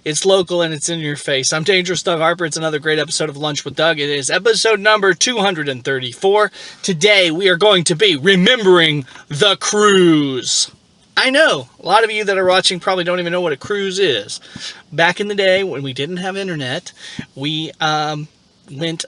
It's local and it's in your face. I'm Dangerous Doug Harper. It's another great episode of Lunch with Doug. It is episode number 234. Today we are going to be remembering the cruise. I know, a lot of you that are watching probably don't even know what a cruise is. Back in the day when we didn't have internet, we went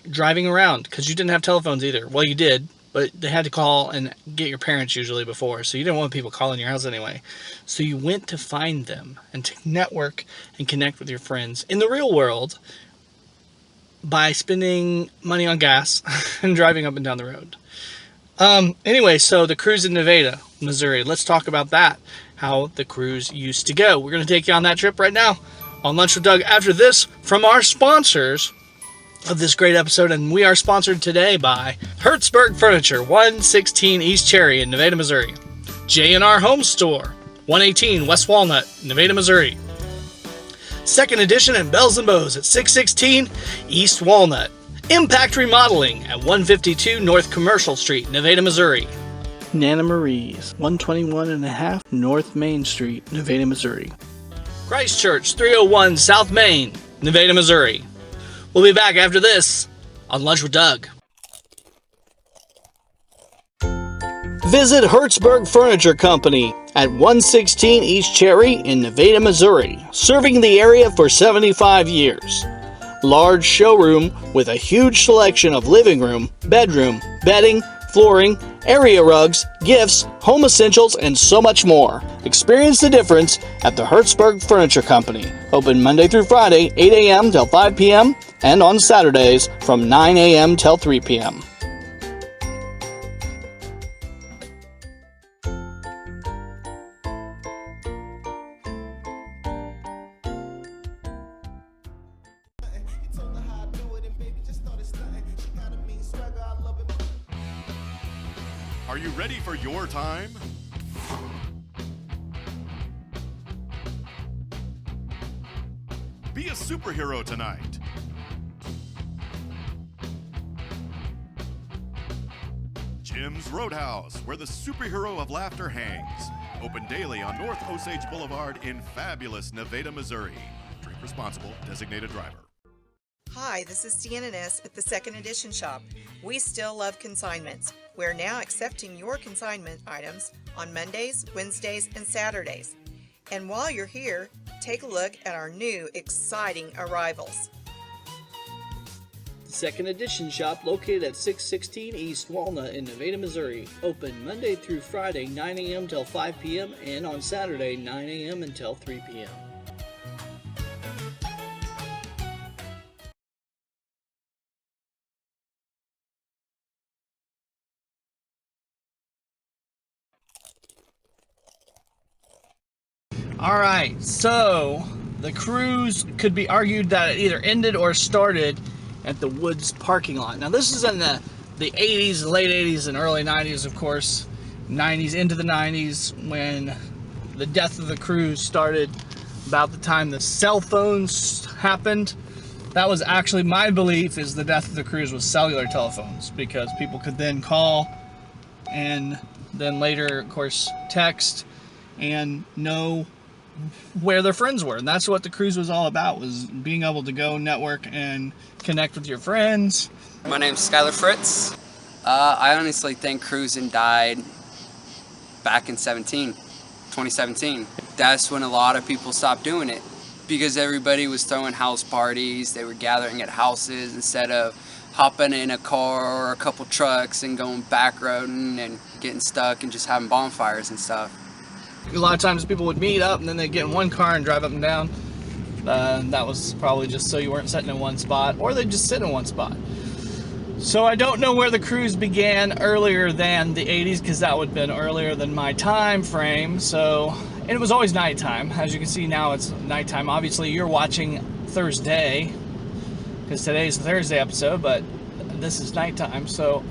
driving around because you didn't have telephones either. Well, you did, but they had to call and get your parents usually before, so you didn't want people calling your house anyway. So you went to find them and to network and connect with your friends in the real world by spending money on gas and driving up and down the road. Anyway, so the cruise in Nevada, Missouri. Let's talk about that, how the cruise used to go. We're going to take you on that trip right now on Lunch with Doug after this from our sponsors of this great episode, and we are sponsored today by Hertzberg Furniture, 116 East Cherry in Nevada, Missouri. J&R Home Store, 118 West Walnut, Nevada, Missouri. Second Edition and Bells and Bows at 616 East Walnut. Impact Remodeling at 152 North Commercial Street, Nevada, Missouri. Nana Marie's, 121.5 North Main Street, Nevada, Missouri. Christ Church, 301 South Main, Nevada, Missouri. We'll be back after this on Lunch with Doug. Visit Hertzberg Furniture Company at 116 East Cherry in Nevada, Missouri, serving the area for 75 years. Large showroom with a huge selection of living room, bedroom, bedding, flooring, area rugs, gifts, home essentials, and so much more. Experience the difference at the Hertzberg Furniture Company. Open Monday through Friday, 8 a.m. till 5 p.m. and on Saturdays from 9 a.m. till 3 p.m. Are you ready for your time? Be a superhero tonight. Jim's Roadhouse, where the superhero of laughter hangs. Open daily on North Osage Boulevard in fabulous Nevada, Missouri. Drink responsible, designated driver. Hi, this is Deanna Ness at the Second Edition Shop. We still love consignments. We're now accepting your consignment items on Mondays, Wednesdays, and Saturdays. And while you're here, take a look at our new, exciting arrivals. The Second Edition Shop, located at 616 East Walnut in Nevada, Missouri. Open Monday through Friday, 9 a.m. till 5 p.m. and on Saturday, 9 a.m. until 3 p.m. Alright, so the cruise could be argued that it either ended or started at the Woods parking lot. Now this is in the 80s, late 80s and early 90s, of course. 90s into the 90s when the death of the cruise started, about the time the cell phones happened. That was actually my belief, is the death of the cruise was cellular telephones, because people could then call and then later, of course, text and know where their friends were. And that's what the cruise was all about, was being able to go network and connect with your friends. My name's Skylar Fritz. I honestly think cruising died back in 2017. That's when a lot of people stopped doing it, because everybody was throwing house parties. They were gathering at houses instead of hopping in a car or a couple trucks and going back roading and getting stuck and just having bonfires and stuff. A lot of times people would meet up and then they'd get in one car and drive up and down. That was probably just so you weren't sitting in one spot, or they'd just sit in one spot. So I don't know where the cruise began earlier than the 80s, because that would have been earlier than my time frame. So, and it was always nighttime. As you can see now, it's nighttime. Obviously you're watching Thursday, because today's the Thursday episode, but this is nighttime. So,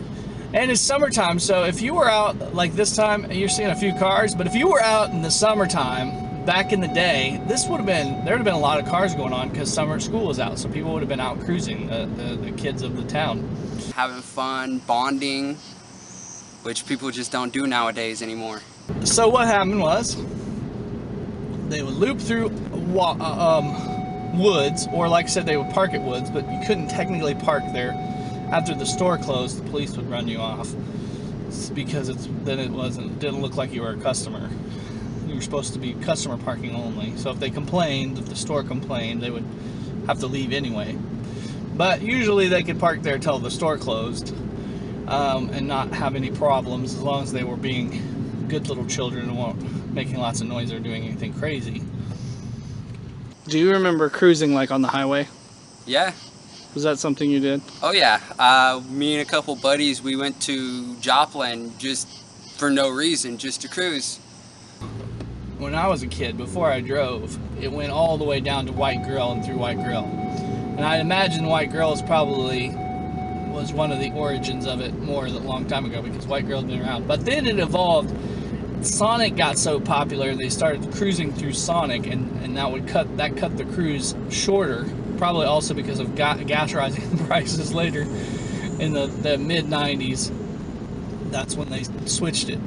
and it's summertime, so if you were out like this time, you're seeing a few cars, but if you were out in the summertime, back in the day, there would have been a lot of cars going on, because summer school was out, so people would have been out cruising, the kids of the town. Having fun, bonding, which people just don't do nowadays anymore. So what happened was, They would loop through woods, or like I said, they would park at woods, but you couldn't technically park there. After the store closed, the police would run you off. It's because then it didn't look like you were a customer. You were supposed to be customer parking only. So if the store complained, they would have to leave anyway. But usually they could park there till the store closed, and not have any problems, as long as they were being good little children and weren't making lots of noise or doing anything crazy. Do you remember cruising like on the highway? Yeah. Was that something you did? Oh yeah. Me and a couple buddies, we went to Joplin just for no reason, just to cruise. When I was a kid, before I drove, it went all the way down to White Grill and through White Grill. And I imagine White Grill was one of the origins of it more a long time ago, because White Grill had been around. But then it evolved. Sonic got so popular, they started cruising through Sonic, and that cut the cruise shorter. Probably also because of gas rising prices later in the mid 90s. That's when they switched it.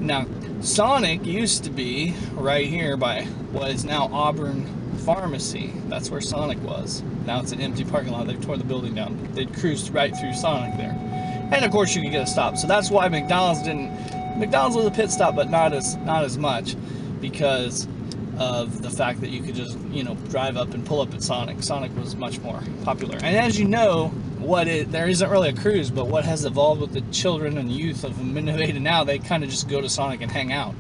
Now, Sonic used to be right here by what is now Auburn Pharmacy. That's where Sonic was. Now it's an empty parking lot. They tore the building down. They'd cruised right through Sonic there. And of course you could get a stop. So that's why McDonald's was a pit stop, but not as much, because of the fact that you could just, drive up and pull up at Sonic. Sonic was much more popular. And as you know, there isn't really a cruise, but what has evolved with the children and youth of Nevada now, they kind of just go to Sonic and hang out.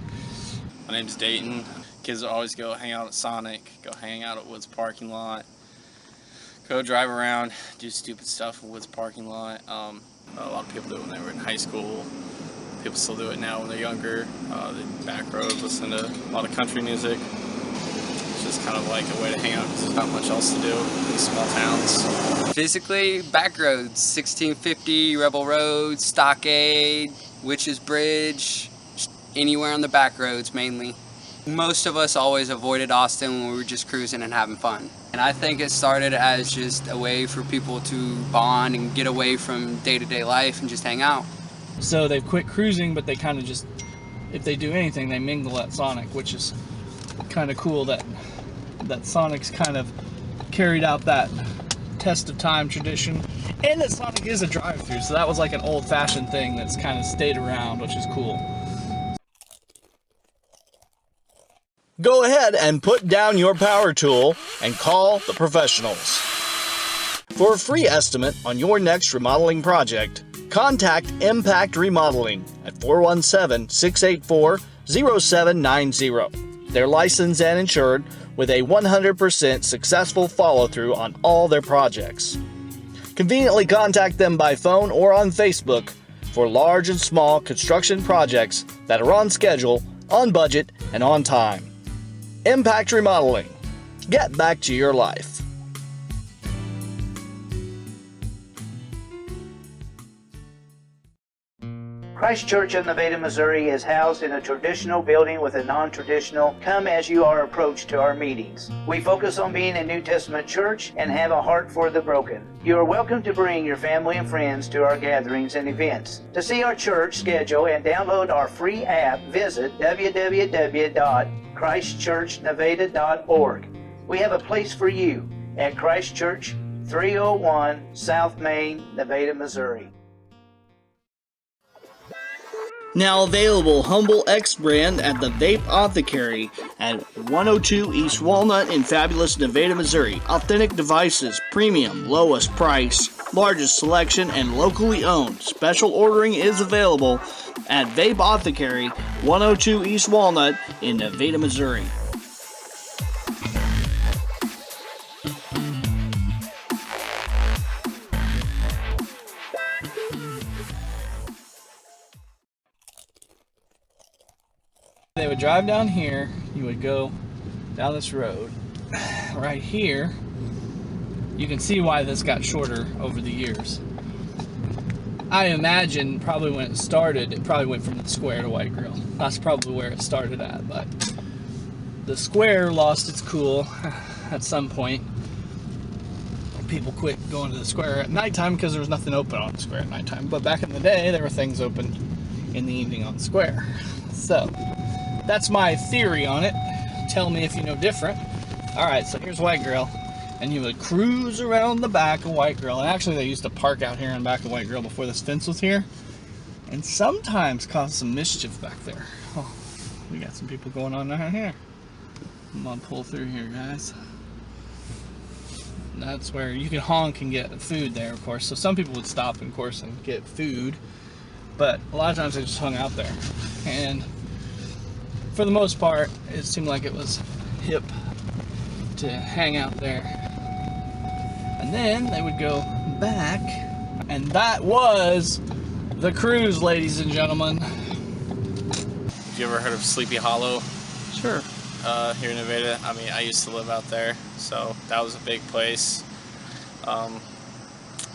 My name's Dayton. Kids always go hang out at Sonic, go hang out at Woods parking lot, go drive around, do stupid stuff in Woods parking lot. A lot of people do it when they were in high school. People still do it now when they're younger. They back road, listen to a lot of country music. It's just kind of like a way to hang out because there's not much else to do in these small towns. Physically, back roads, 1650, Rebel Road, Stockade, Witches Bridge, anywhere on the back roads mainly. Most of us always avoided Austin when we were just cruising and having fun. And I think it started as just a way for people to bond and get away from day-to-day life and just hang out. So they've quit cruising, but they kind of just, if they do anything, they mingle at Sonic, which is kind of cool that Sonic's kind of carried out that test of time tradition. And that Sonic is a drive-thru, so that was like an old-fashioned thing that's kind of stayed around, which is cool. Go ahead and put down your power tool and call the professionals. For a free estimate on your next remodeling project, contact Impact Remodeling at 417-684-0790. They're licensed and insured with a 100% successful follow-through on all their projects. Conveniently contact them by phone or on Facebook for large and small construction projects that are on schedule, on budget, and on time. Impact Remodeling. Get back to your life. Christ Church of Nevada, Missouri is housed in a traditional building with a non-traditional come-as-you-are approach to our meetings. We focus on being a New Testament church and have a heart for the broken. You are welcome to bring your family and friends to our gatherings and events. To see our church schedule and download our free app, visit www.christchurchnevada.org. We have a place for you at Christ Church, 301 South Main, Nevada, Missouri. Now available Humble X brand at the Vape-Othecary at 102 East Walnut in fabulous Nevada, Missouri. Authentic devices, premium, lowest price, largest selection, and locally owned. Special ordering is available at Vape-Othecary, 102 East Walnut in Nevada, Missouri. They would drive down here, you would go down this road. Right here, you can see why this got shorter over the years. I imagine probably when it started, it probably went from the square to White Grill. That's probably where it started at, but the square lost its cool at some point. People quit going to the square at nighttime because there was nothing open on the square at nighttime. But back in the day, there were things open in the evening on the square. So that's my theory on it. tell me if you know different. Alright, so here's White Grill. And you would cruise around the back of White Grill. And actually they used to park out here in the back of White Grill before this fence was here. And sometimes cause some mischief back there. Oh, we got some people going on down here. I'm gonna pull through here, guys. That's where you can honk and get food there, of course. So some people would stop, of course, and get food. But a lot of times they just hung out there. And for the most part, it seemed like it was hip to hang out there. And then they would go back, and that was the cruise, ladies and gentlemen. Have you ever heard of Sleepy Hollow? Sure. Here in Nevada? I mean, I used to live out there, so that was a big place.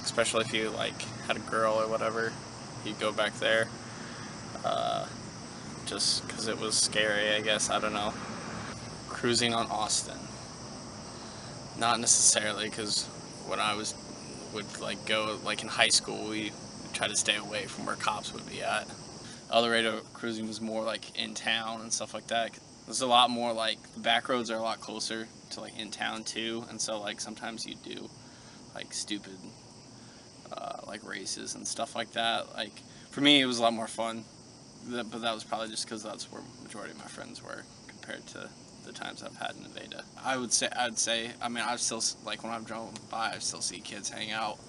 Especially if you like had a girl or whatever, you'd go back there. Just because it was scary, I guess. I don't know. Cruising on Austin. Not necessarily, because when I would like go like in high school, we try to stay away from where cops would be at. El Dorado cruising was more like in town and stuff like that. There's a lot more like the back roads are a lot closer to like in town too, and so like sometimes you do like stupid like races and stuff like that. Like for me, it was a lot more fun, but that was probably just because that's where the majority of my friends were compared to the times I've had in Nevada. I'd say, I mean, I still, like when I've drove by, I still see kids hang out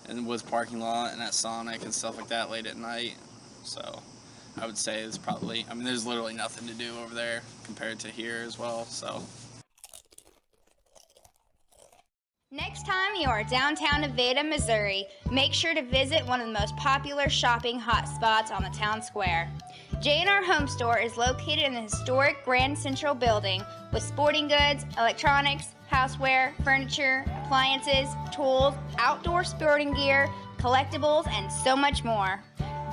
in the Woods parking lot and at Sonic and stuff like that late at night. So I would say it's probably, I mean, there's literally nothing to do over there compared to here as well, so. Next time you are downtown Nevada, Missouri, make sure to visit one of the most popular shopping hotspots on the town square. J&R Home Store is located in the historic Grand Central Building with sporting goods, electronics, houseware, furniture, appliances, tools, outdoor sporting gear, collectibles, and so much more.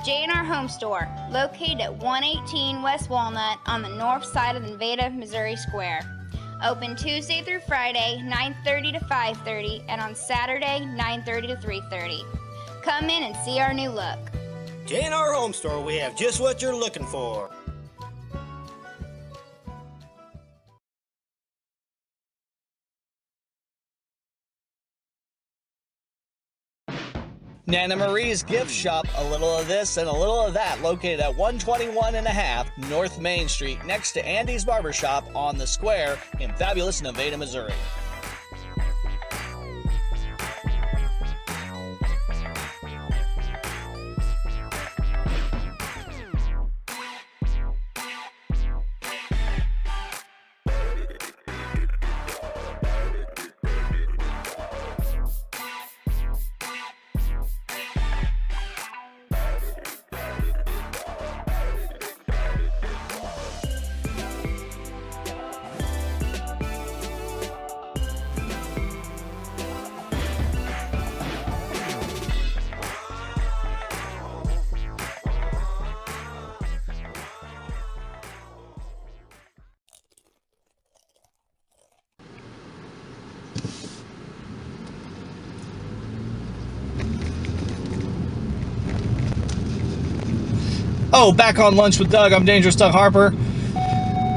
J&R Home Store, located at 118 West Walnut on the north side of the Nevada, Missouri Square. Open Tuesday through Friday, 9:30 to 5:30, and on Saturday, 9:30 to 3:30. Come in and see our new look. J&R Home Store, we have just what you're looking for. Nana Marie's Gift Shop, a little of this and a little of that, located at 121.5 North Main Street, next to Andy's Barbershop on the square in fabulous Nevada, Missouri. Oh, back on Lunch with Doug, I'm Dangerous Doug Harper,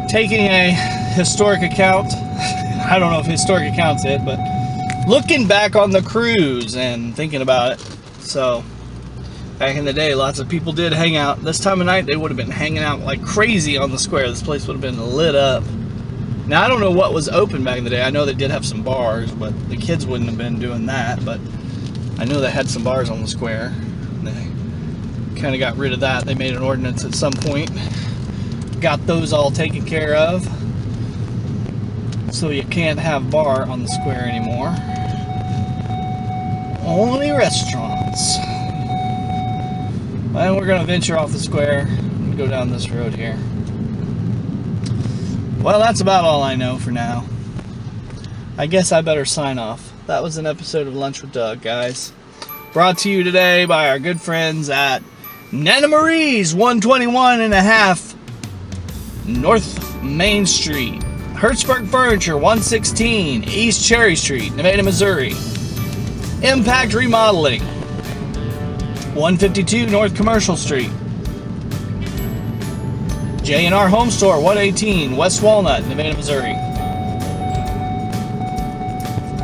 taking a historic account. I don't know if historic account's it, but looking back on the cruise and thinking about it. So, back in the day, lots of people did hang out. This time of night, they would have been hanging out like crazy on the square. This place would have been lit up. Now, I don't know what was open back in the day. I know they did have some bars, but the kids wouldn't have been doing that. But I know they had some bars on the square. They kind of got rid of that. They made an ordinance at some point, got those all taken care of, so you can't have bar on the square anymore, only restaurants. And we're gonna venture off the square and go down this road here. Well, that's about all I know for now. I guess I better sign off. That was an episode of Lunch with Doug, guys, brought to you today by our good friends at Nana Marie's, 121.5 North Main Street. Hertzberg Furniture, 116 East Cherry Street, Nevada, Missouri. Impact Remodeling, 152 North Commercial Street. J&R Home Store, 118 West Walnut, Nevada, Missouri.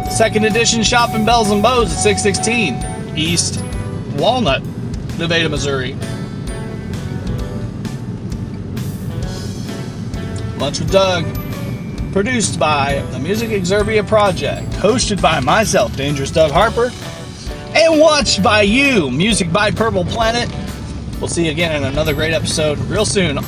Second Edition Shop in Bells and Bows at 616 East Walnut, Nevada, Missouri. Lunch with Doug, produced by the Music Exerbia Project, hosted by myself, Dangerous Doug Harper, and watched by you, Music by Purple Planet. We'll see you again in another great episode real soon.